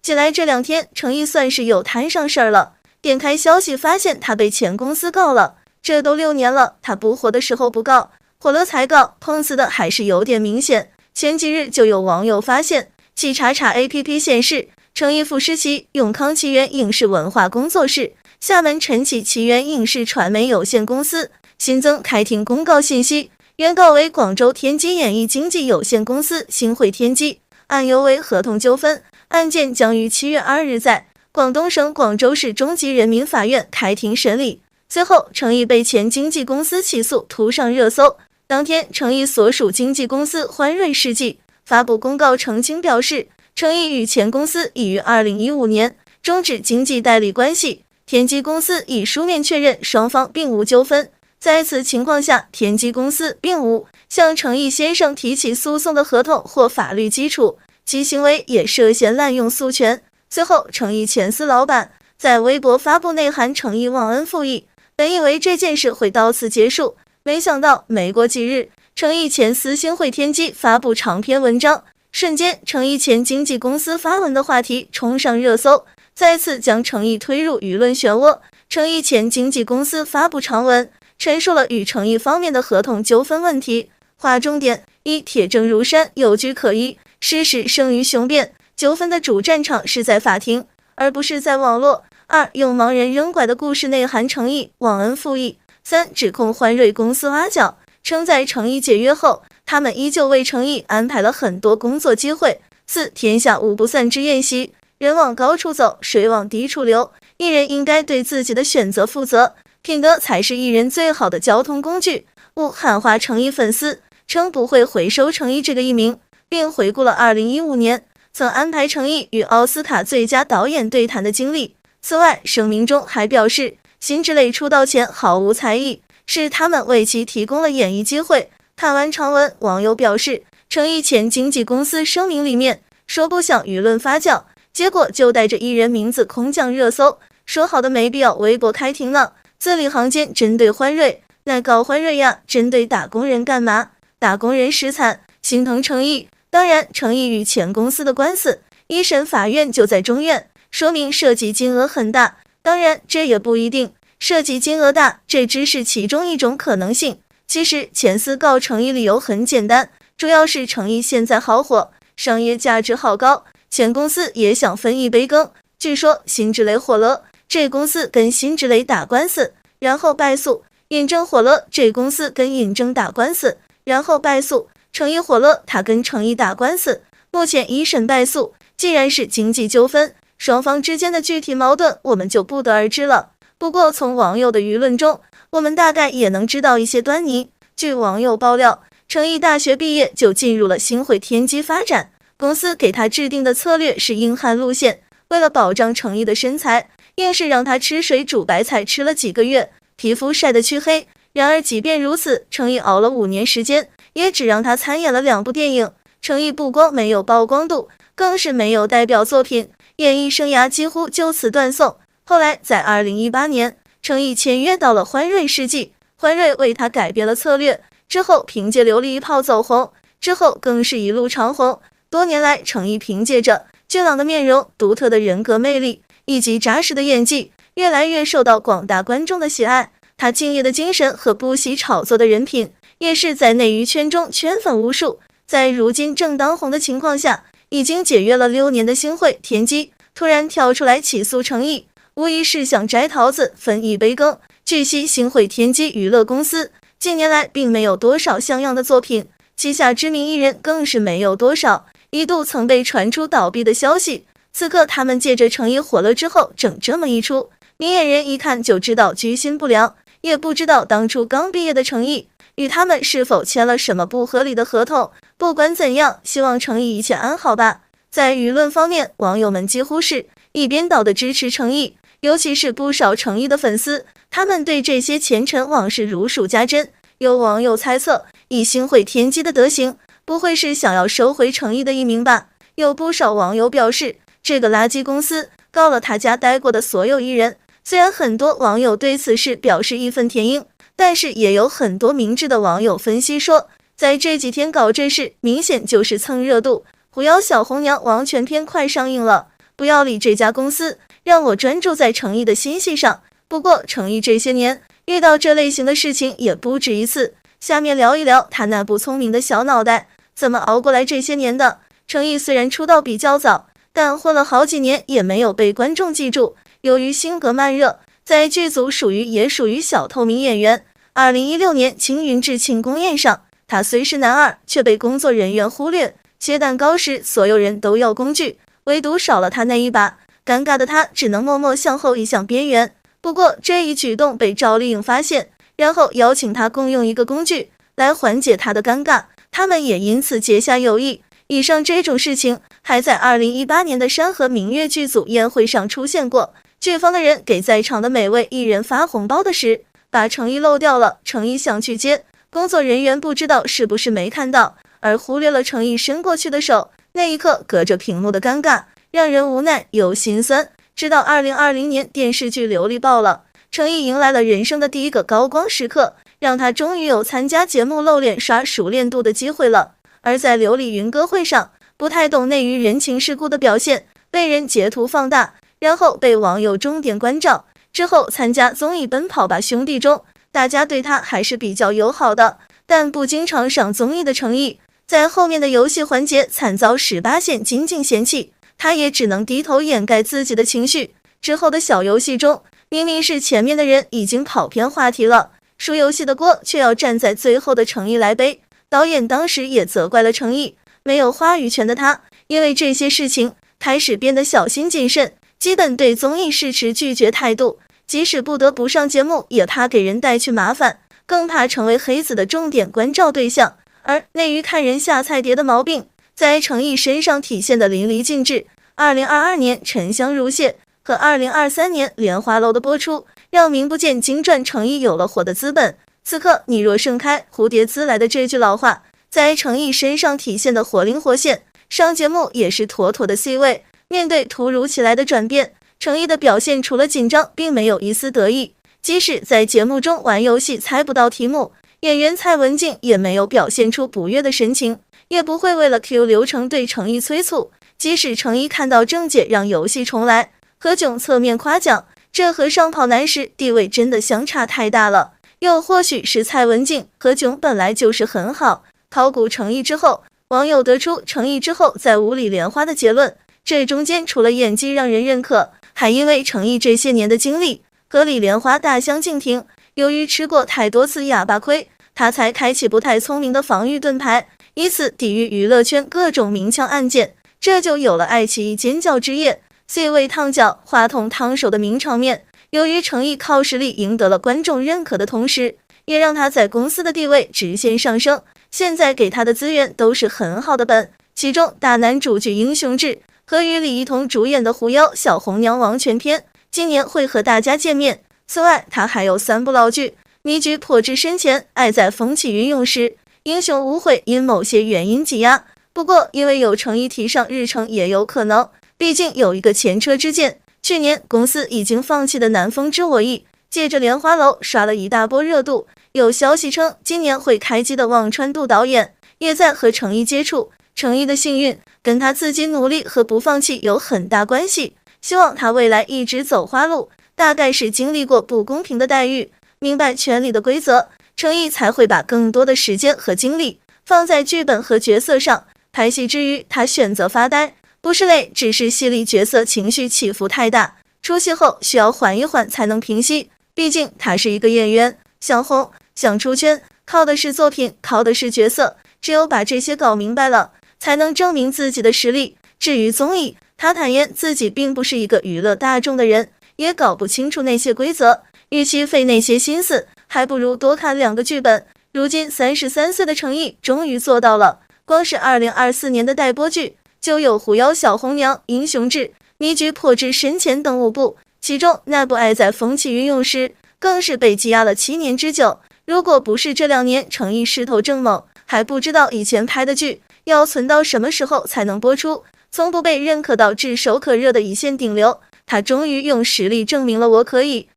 近来这2天，程毅算是又摊上事儿了。点开消息，发现他被前公司告了。这都6年了，他不火的时候不告，火了才告，碰瓷的还是有点明显。前几日就有网友发现，其查查 APP 显示，程毅副时期永康奇缘影视文化工作室、厦门晨起奇缘影视传媒有限公司新增开庭公告信息，原告为广州天基演艺经纪有限公司星汇天基，案由为合同纠纷，案件将于7月2日在广东省广州市中级人民法院开庭审理。随后，程毅被前经纪公司起诉，图上热搜。当天，程毅所属经纪公司欢瑞世纪发布公告澄清，表示程毅与前公司已于2015年终止经纪代理关系，天基公司已书面确认双方并无纠纷。在此情况下，天基公司并无向程毅先生提起诉讼的合同或法律基础，其行为也涉嫌滥用诉权。随后，程毅前司老板在微博发布内涵程毅忘恩负义，本以为这件事会到此结束，没想到没过几日，程毅前司星汇天基发布长篇文章，瞬间程毅前经纪公司发文的话题冲上热搜，再次将程毅推入舆论漩涡。程毅前经纪公司发布长文，陈述了与程毅方面的合同纠纷问题，划重点：一、铁证如山，有据可依，事实胜于雄辩，纠纷的主战场是在法庭，而不是在网络。2、用盲人扔拐的故事内涵程毅忘恩负义。3、指控欢瑞公司挖角，称在程毅解约后，他们依旧为程毅安排了很多工作机会。4、天下无不散之宴席，人往高处走，水往低处流，艺人应该对自己的选择负责，品德才是艺人最好的交通工具。5、喊话程毅粉丝，称不会回收程毅这个艺名，并回顾了2015年曾安排程毅与奥斯卡最佳导演对谈的经历。此外，声明中还表示，辛芷蕾出道前毫无才艺，是他们为其提供了演艺机会。看完长文，网友表示，程毅前经纪公司声明里面说不想舆论发酵，结果就带着艺人名字空降热搜，说好的没必要微博开庭呢，字里行间针对欢瑞，那搞欢瑞呀，针对打工人干嘛？打工人实惨，心疼程毅。当然，程毅与前公司的官司，一审法院就在中院，说明涉及金额很大。当然，这也不一定，涉及金额大，这只是其中一种可能性。其实前司告程毅理由很简单，主要是程毅现在好火，商业价值好高，前公司也想分一杯羹。据说辛芷蕾火了，这公司跟辛芷蕾打官司，然后败诉；尹正火了，这公司跟尹正打官司，然后败诉；程毅火了，他跟程毅打官司，目前一审败诉。既然是经济纠纷，双方之间的具体矛盾我们就不得而知了。不过从网友的舆论中，我们大概也能知道一些端倪。据网友爆料，程毅大学毕业就进入了星汇天基发展，公司给他制定的策略是硬汉路线，为了保障程毅的身材，硬是让他吃水煮白菜吃了几个月，皮肤晒得黢黑。然而即便如此，程毅熬了5年时间，也只让他参演了2部电影。程毅不光没有曝光度，更是没有代表作品，演艺生涯几乎就此断送。后来在2018年，程毅签约到了欢瑞世纪，欢瑞为他改变了策略，之后凭借琉璃一炮走红，之后更是一路长红。多年来，程毅凭借着俊朗的面容、独特的人格魅力以及扎实的演技，越来越受到广大观众的喜爱。他敬业的精神和不惜炒作的人品，也是在内娱圈中圈粉无数。在如今正当红的情况下，已经解约了6年的星汇天基突然跳出来起诉程毅，无疑是想摘桃子分一杯羹。据悉，星汇天基娱乐公司近年来并没有多少像样的作品，旗下知名艺人更是没有多少，一度曾被传出倒闭的消息。此刻他们借着程毅火了之后整这么一出，明眼人一看就知道居心不良，也不知道当初刚毕业的程毅与他们是否签了什么不合理的合同。不管怎样，希望程毅一切安好吧。在舆论方面，网友们几乎是一边倒的支持程毅，尤其是不少程毅的粉丝，他们对这些前尘往事如数家珍。有网友猜测，以星汇天基的德行，不会是想要收回程毅的艺名吧？有不少网友表示，这个垃圾公司告了他家待过的所有艺人。虽然很多网友对此事表示义愤填膺，但是也有很多明智的网友分析说，在这几天搞这事，明显就是蹭热度。狐妖小红娘王权篇快上映了，不要理这家公司，让我专注在程毅的新戏上。不过程毅这些年遇到这类型的事情也不止一次，下面聊一聊他那不聪明的小脑袋怎么熬过来这些年的。程毅虽然出道比较早，但混了好几年也没有被观众记住。由于性格慢热，在剧组也属于小透明演员。2016年青云志庆功宴上，他虽是男二，却被工作人员忽略。切蛋糕时，所有人都要工具，唯独少了他那一把。尴尬的他只能默默向后移向边缘。不过这一举动被赵丽颖发现，然后邀请他共用一个工具来缓解他的尴尬，他们也因此结下友谊。以上这种事情还在2018年的山河明月剧组宴会上出现过。剧方的人给在场的每位艺人发红包的时，把程毅漏掉了。程毅想去接，工作人员不知道是不是没看到，而忽略了程毅伸过去的手。那一刻隔着屏幕的尴尬让人无奈又心酸。直到2020年电视剧《琉璃》爆了，程毅迎来了人生的第一个高光时刻，让他终于有参加节目露脸刷熟练度的机会了。而在琉璃云歌会上，不太懂内娱人情世故的表现被人截图放大，然后被网友重点关照。之后参加综艺《奔跑吧兄弟》中，大家对他还是比较友好的，但不经常上综艺的程毅，在后面的游戏环节惨遭18线金靖嫌弃，他也只能低头掩盖自己的情绪。之后的小游戏中，明明是前面的人已经跑偏话题了，输游戏的锅却要站在最后的程毅来背。导演当时也责怪了程毅，没有话语权的他，因为这些事情开始变得小心谨慎，基本对综艺是持拒绝态度。即使不得不上节目，也怕给人带去麻烦，更怕成为黑子的重点关照对象。而内娱看人下菜碟的毛病，在程毅身上体现的淋漓尽致。2022年《沉香如屑》和2023年《莲花楼》的播出，让名不见经传程毅有了火的资本。此刻你若盛开，蝴蝶自来的这句老话，在程毅身上体现的活灵活现，上节目也是妥妥的 C 位。面对突如其来的转变，程毅的表现除了紧张，并没有一丝得意。即使在节目中玩游戏猜不到题目，演员蔡文静也没有表现出不悦的神情，也不会为了 Q 流程对程毅催促。即使程毅看到正解让游戏重来，何炅侧面夸奖，这和上跑男时地位真的相差太大了。又或许是蔡文静、何炅本来就是很好。考古程毅之后，网友得出程毅之后在无理莲花的结论，这中间除了演技让人认可，还因为程毅这些年的经历和李莲花大相径庭。由于吃过太多次哑巴亏，他才开启不太聪明的防御盾牌，以此抵御娱乐圈各种明枪暗箭，这就有了爱奇艺尖叫之夜 C 位烫脚话筒烫手的名场面。由于程毅靠实力赢得了观众认可的同时，也让他在公司的地位直线上升。现在给他的资源都是很好的本，其中大男主剧《英雄志》和与李一桐主演的《狐妖小红娘王权篇》今年会和大家见面。此外，他还有3部老剧：《迷局破之深浅》、《爱在风起云涌时》、《英雄无悔》因某些原因挤压。不过因为有程毅提上日程也有可能，毕竟有一个前车之鉴。去年公司已经放弃的《南风知我意》，借着《莲花楼》刷了一大波热度。有消息称，今年会开机的望川度导演也在和程毅接触。程毅的幸运跟他自己努力和不放弃有很大关系，希望他未来一直走花路。大概是经历过不公平的待遇，明白权力的规则，程毅才会把更多的时间和精力放在剧本和角色上。拍戏之余，他选择发呆，不是累，只是戏里角色情绪起伏太大，出戏后需要缓一缓才能平息。毕竟他是一个演员，想红想出圈，靠的是作品，靠的是角色，只有把这些搞明白了，才能证明自己的实力。至于综艺，他坦言自己并不是一个娱乐大众的人，也搞不清楚那些规则，与其费那些心思，还不如多看2个剧本。如今33岁的程毅终于做到了，光是2024年的待播剧就有《狐妖小红娘》、《英雄志》、《迷局破之深浅》等5部，其中那部《爱在风起云涌时》更是被积压了7年之久。如果不是这2年程毅势头正猛，还不知道以前拍的剧要存到什么时候才能播出。从不被认可到炙手可热的一线顶流，他终于用实力证明了我可以。